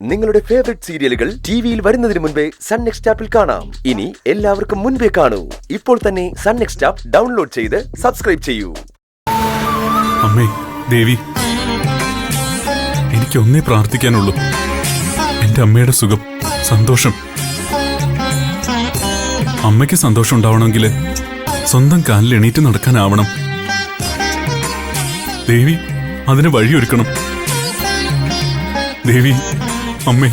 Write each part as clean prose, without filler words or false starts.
നിങ്ങളുടെ ഫേവറേറ്റ് സീരിയലുകൾ ടിവിയിൽ വരുന്നതിന് മുൻപേ സൺ നെക്സ്റ്റ് ആപ്പിൽ കാണാം. ഇനി എല്ലാവർക്കും മുൻപേ കാണൂ. ഇപ്പോൾ തന്നെ സൺ നെക്സ്റ്റ് ആപ്പ് ഡൗൺലോഡ് ചെയ്ത് സബ്സ്ക്രൈബ് ചെയ്യൂ. അമ്മേ, ദേവി, എനിക്കൊന്നേ പ്രാർത്ഥിക്കാനുള്ളൂ. എന്റെ അമ്മയുടെ സുഖം, സന്തോഷം. അമ്മയ്ക്ക് സന്തോഷം ഉണ്ടാവണമെങ്കിൽ സ്വന്തം കാലിൽ എണീറ്റ് നടക്കാനാവണം. ദേവി അതിന് വഴിയൊരുക്കണം. ദേവി, അമ്മേ.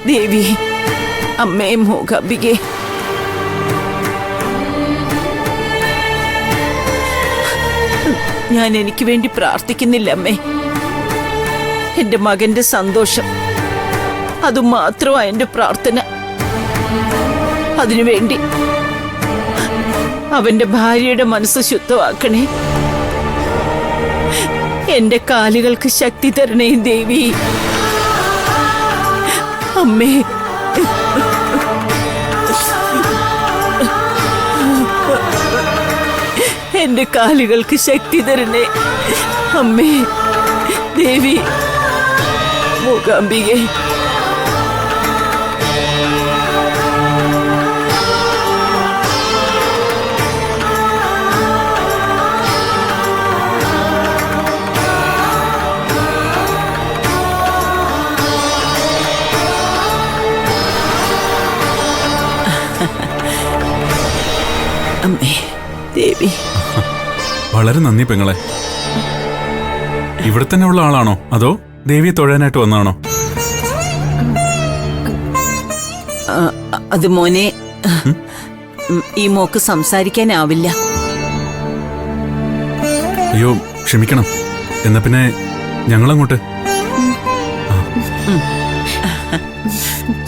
ദേവി, അമ്മേ, മൂകാംബികെ, ഞാൻ എനിക്ക് വേണ്ടി പ്രാർത്ഥിക്കുന്നില്ല അമ്മേ. എന്റെ മകന്റെ സന്തോഷം, അതുമാത്രമാ എന്റെ പ്രാർത്ഥന. അതിനുവേണ്ടി അവന്റെ ഭാര്യയുടെ മനസ്സ് ശുദ്ധമാക്കണേ. എന്റെ കാലുകൾക്ക് ശക്തി തരണേ ദേവി. അമ്മേ, എന്റെ കാലുകൾക്ക് ശക്തി തരണേ. അമ്മേ, ദേവി, മൂകാംബികെ. അമ്മേ, ദേവി. വളരെ നന്ദി പെങ്ങളെ. ഇവിടെ തന്നെ ഉള്ള ആളാണോ അതോ ദേവിയെ തൊഴാനായിട്ട് വന്നാണോ? അത് മോനെ, ഈ മോക്ക് സംസാരിക്കാനാവില്ല. അയ്യോ, ക്ഷമിക്കണം. എന്നാ പിന്നെ ഞങ്ങളങ്ങോട്ട്.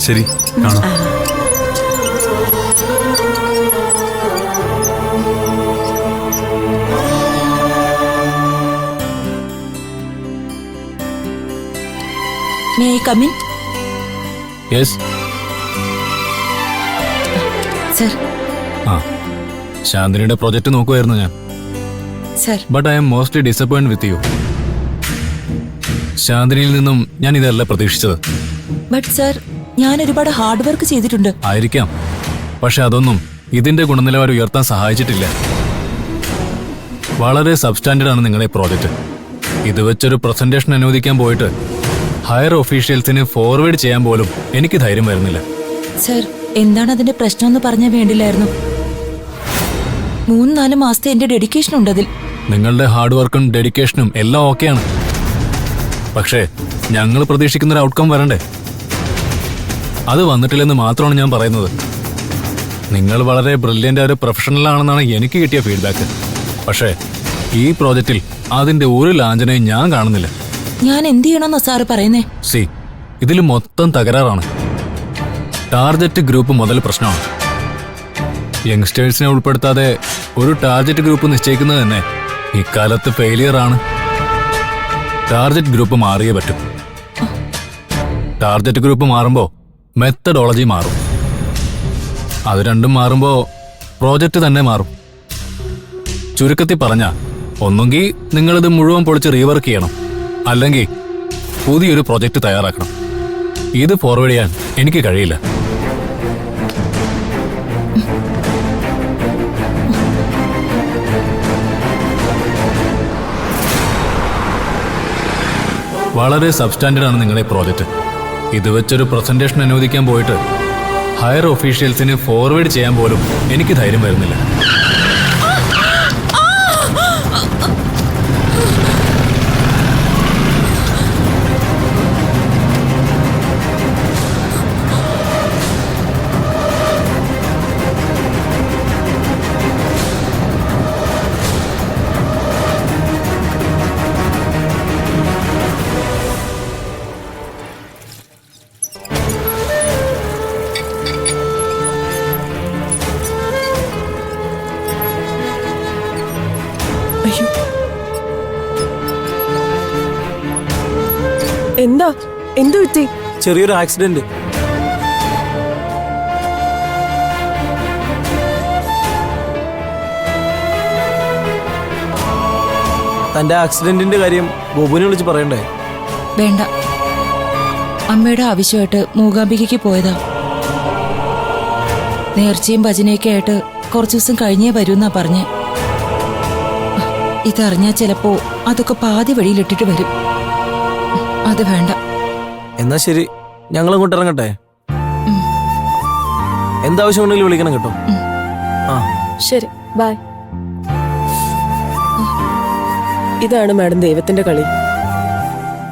ശരി, കാണാം. May I come in? Yes. Sir. ശാന്തിനിയുടെ പ്രോജക്റ്റ് നോക്കുമായിരുന്നു ഞാൻ. Sir. But I am mostly disappoint with you. ശാന്തിനിയിൽ നിന്നും ഞാൻ ഇതല്ല പ്രതീക്ഷിച്ചത്. ബട്ട് സർ, ഞാൻ ഒരുപാട് ഹാർഡ് വർക്ക് ചെയ്തിട്ടുണ്ട്. ആയിരിക്കാം, പക്ഷെ അതൊന്നും ഇതിന്റെ ഗുണനിലവാരം ഉയർത്താൻ സഹായിച്ചിട്ടില്ല. വളരെ സബ്സ്റ്റാൻഡേർഡ് ആണ് നിങ്ങളുടെ പ്രോജക്റ്റ്. ഇത് വെച്ചൊരു പ്രസന്റേഷൻ അനുവദിക്കാൻ പോയിട്ട് ഹയർ ഒഫീഷ്യൽസിന് ഫോർവേഡ് ചെയ്യാൻ പോലും എനിക്ക് ധൈര്യം വരുന്നില്ല. സർ, എന്താണ് അതിന്റെ പ്രശ്നം എന്ന് പറഞ്ഞാൽ വേണ്ടില്ലായിരുന്നു. 3-4 മാസത്തെ എന്റെ ഡെഡിക്കേഷൻ ഉണ്ട് അതിൽ. നിങ്ങളുടെ ഹാർഡ് വർക്കും ഡെഡിക്കേഷനും എല്ലാം ഓക്കെയാണ്. പക്ഷേ ഞങ്ങൾ പ്രതീക്ഷിക്കുന്ന ഒരു ഔട്ട്കം വരണ്ടേ? അത് വന്നിട്ടില്ലെന്ന് മാത്രമാണ് ഞാൻ പറയുന്നത്. നിങ്ങൾ വളരെ ബ്രില്യൻ്റ് ഒരു പ്രൊഫഷണൽ ആണെന്നാണ് എനിക്ക് കിട്ടിയ ഫീഡ്ബാക്ക്. പക്ഷേ ഈ പ്രോജക്റ്റിൽ അതിന്റെ ഒരു ലാഞ്ചനയും ഞാൻ കാണുന്നില്ല. ഞാൻ എന്ത് ചെയ്യണമെന്നാ സാറ് പറയുന്നേ? സി, ഇതിൽ മൊത്തം തകരാറാണ്. ടാർഗറ്റ് ഗ്രൂപ്പ് മുതൽ പ്രശ്നമാണ്. യങ്സ്റ്റേഴ്സിനെ ഉൾപ്പെടുത്താതെ ഒരു ടാർഗറ്റ് ഗ്രൂപ്പ് നിശ്ചയിക്കുന്നത് തന്നെ ഇക്കാലത്ത് ഫെയിലിയർ ആണ്. ടാർഗറ്റ് ഗ്രൂപ്പ് മാറിയേ പറ്റും. ടാർഗറ്റ് ഗ്രൂപ്പ് മാറുമ്പോൾ മെത്തഡോളജി മാറും. അത് രണ്ടും മാറുമ്പോൾ പ്രോജക്റ്റ് തന്നെ മാറും. ചുരുക്കത്തിൽ പറഞ്ഞ, ഒന്നുകിൽ നിങ്ങളിത് മുഴുവൻ പൊളിച്ച് റീവർക്ക് ചെയ്യണം, അല്ലെങ്കിൽ പുതിയൊരു പ്രോജക്റ്റ് തയ്യാറാക്കണം. ഇത് ഫോർവേഡ് ചെയ്യാൻ എനിക്ക് കഴിയില്ല. വളരെ സബ്സ്റ്റാൻഡേർഡ് ആണ് നിങ്ങളുടെ പ്രോജക്റ്റ്. ഇത് വെച്ചൊരു പ്രസന്റേഷൻ അനുവദിക്കാൻ പോയിട്ട് ഹയർ ഒഫീഷ്യൽസിന് ഫോർവേഡ് ചെയ്യാൻ പോലും എനിക്ക് ധൈര്യം വരുന്നില്ല. എന്തു പറ്റി? ചെറിയൊരു ആക്സിഡന്റ്. തന്റെ ആക്സിഡന്റിന്റെ കാര്യം ഗോപുവിനെ വിളിച്ച് പറയണ്ടേ? വേണ്ട, അമ്മയുടെ ആവശ്യമായിട്ട് മൂകാംബികയ്ക്ക് പോയതാ. നേർച്ചയും ഭജനയൊക്കെ ആയിട്ട് കുറച്ചു ദിവസം കഴിഞ്ഞേ വരൂന്നാ പറഞ്ഞേ. ഇതറിഞ്ഞാ ചിലപ്പോ അതൊക്കെ പാതി വഴിയിലിട്ടിട്ട് വരും. അത് വേണ്ട. എന്നാ ശരി, ഞങ്ങൾ അങ്ങോട്ട് ഇറങ്ങട്ടെ. എന്താവശ്യം ഉണ്ടെങ്കിലും വിളിക്കണം കേട്ടോ. ആ ശരി, ബൈ. ഇതാണ് മാഡം ദൈവത്തിന്റെ കളി.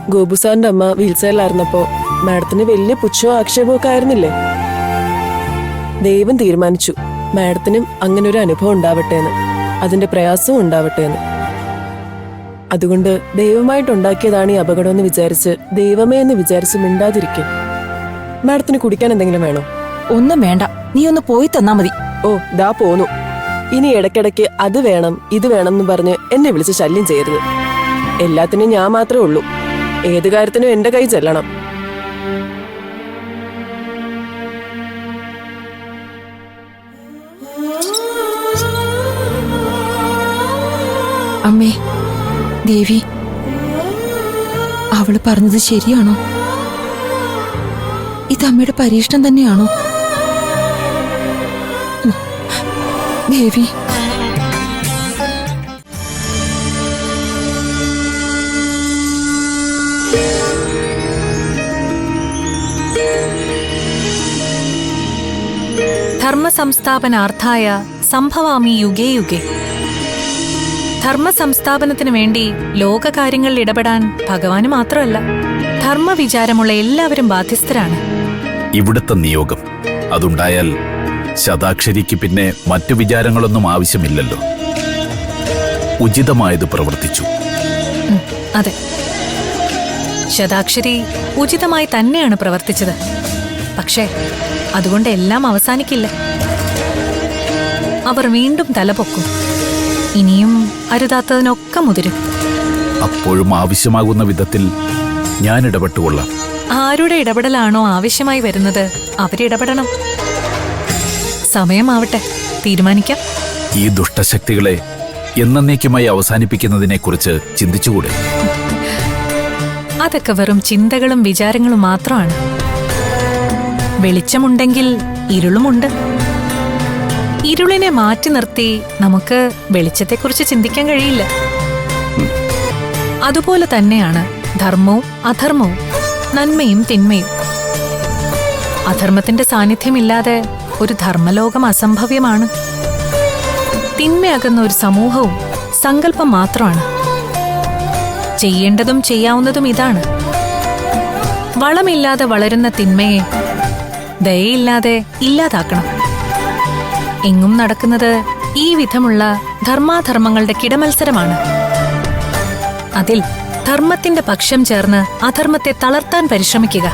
ഗോപു സാറിന്റെ അമ്മ വീൽചെയറിലായിരുന്നപ്പോ മാഡത്തിന് വലിയ പുച്ഛവും ആക്ഷേപവും ഒക്കെ ആയിരുന്നില്ലേ? ദൈവം തീരുമാനിച്ചു മാഡത്തിനും അങ്ങനെ ഒരു അനുഭവം ഉണ്ടാവട്ടെ എന്ന്, അതിന്റെ പ്രയാസവും ഉണ്ടാവട്ടെ എന്ന്. അതുകൊണ്ട് ദൈവമായിട്ടുണ്ടാക്കിയതാണ് ഈ അപകടമെന്ന് വിചാരിച്ച് ദൈവമേ എന്ന് വിചാരിച്ച് മിണ്ടാതിരിക്കും. മാഡത്തിന് കുടിക്കാൻ എന്തെങ്കിലും വേണോ? ഒന്നും വേണ്ട, നീ ഒന്ന് പോയി തന്നാ മതി. ഓ, ദാ പോന്നു. ഇനി ഇടയ്ക്കിടയ്ക്ക് അത് വേണം ഇത് വേണം എന്ന് പറഞ്ഞ് എന്നെ വിളിച്ച് ശല്യം ചെയ്യരുത്. എല്ലാത്തിനും ഞാൻ മാത്രമേ ഉള്ളൂ. ഏത് കാര്യത്തിനും എന്റെ കൈ ചെല്ലണം. അമ്മേ, ദേവി, അവള് പറഞ്ഞത് ശരിയാണോ? ഇത് അമ്മയുടെ പരീക്ഷണം തന്നെയാണോ? ദേവി, ധർമ്മസംസ്ഥാപനാർത്ഥായ സംഭവാമി യുഗേ യുഗേ. ധർമ്മസംസ്ഥാപനത്തിനു വേണ്ടി ലോകകാര്യങ്ങളിൽ ഇടപെടാൻ ഭഗവാന് മാത്രമല്ല, ധർമ്മവിചാരമുള്ള എല്ലാവരും ബാധ്യസ്ഥരാണ്. ഇവിടുത്തെ നിയോഗം അതുണ്ടായാൽ ശതാക്ഷരിക്ക് പിന്നെ മറ്റു വിചാരങ്ങളൊന്നും ആവശ്യമില്ലല്ലോ. ഉചിതമായത് പ്രവർത്തിച്ചു. അതെ, ശതാക്ഷരി ഉചിതമായി തന്നെയാണ് പ്രവർത്തിച്ചത്. പക്ഷേ അതുകൊണ്ട് എല്ലാം അവസാനിക്കില്ല. അവർ വീണ്ടും തലപൊക്കും. ഇനിയും അരുതാത്തതിനൊക്കെ മുതിരും. അപ്പോഴും ആവശ്യമാകുന്ന വിധത്തിൽ ഞാൻ ഇടപെട്ടുകൊള്ളാം. ആരുടെ ഇടപെടലാണോ ആവശ്യമായി വരുന്നത് അവരിടപെടണം. സമയമാവട്ടെ, തീരുമാനിക്കാം. ഈ ദുഷ്ടശക്തികളെ എന്നേക്കുമായി അവസാനിപ്പിക്കുന്നതിനെക്കുറിച്ച് ചിന്തിച്ചുകൂടെ? അതൊക്കെ വെറും ചിന്തകളും വിചാരങ്ങളും മാത്രമാണ്. വെളിച്ചമുണ്ടെങ്കിൽ ഇരുളുമുണ്ട്. ഇരുളിനെ മാറ്റി നിർത്തി നമുക്ക് വെളിച്ചത്തെക്കുറിച്ച് ചിന്തിക്കാൻ കഴിയില്ല. അതുപോലെ തന്നെയാണ് ധർമ്മവും അധർമ്മവും, നന്മയും തിന്മയും. അധർമ്മത്തിന്റെ സാന്നിധ്യമില്ലാതെ ഒരു ധർമ്മലോകം അസംഭവ്യമാണ്. തിന്മയാകുന്ന ഒരു സമൂഹവും സങ്കല്പം മാത്രമാണ്. ചെയ്യേണ്ടതും ചെയ്യാവുന്നതും ഇതാണ്. വളമില്ലാതെ വളരുന്ന തിന്മയെ ദയയില്ലാതെ ഇല്ലാതാക്കണം. എങ്ങും നടക്കുന്നത് ഈ വിധമുള്ള ധർമാധർമ്മങ്ങളുടെ കിടമത്സരമാണ്. അതിൽ ധർമ്മത്തിന്റെ പക്ഷം ചേർന്ന് അധർമ്മത്തെ തളർത്താൻ പരിശ്രമിക്കുക.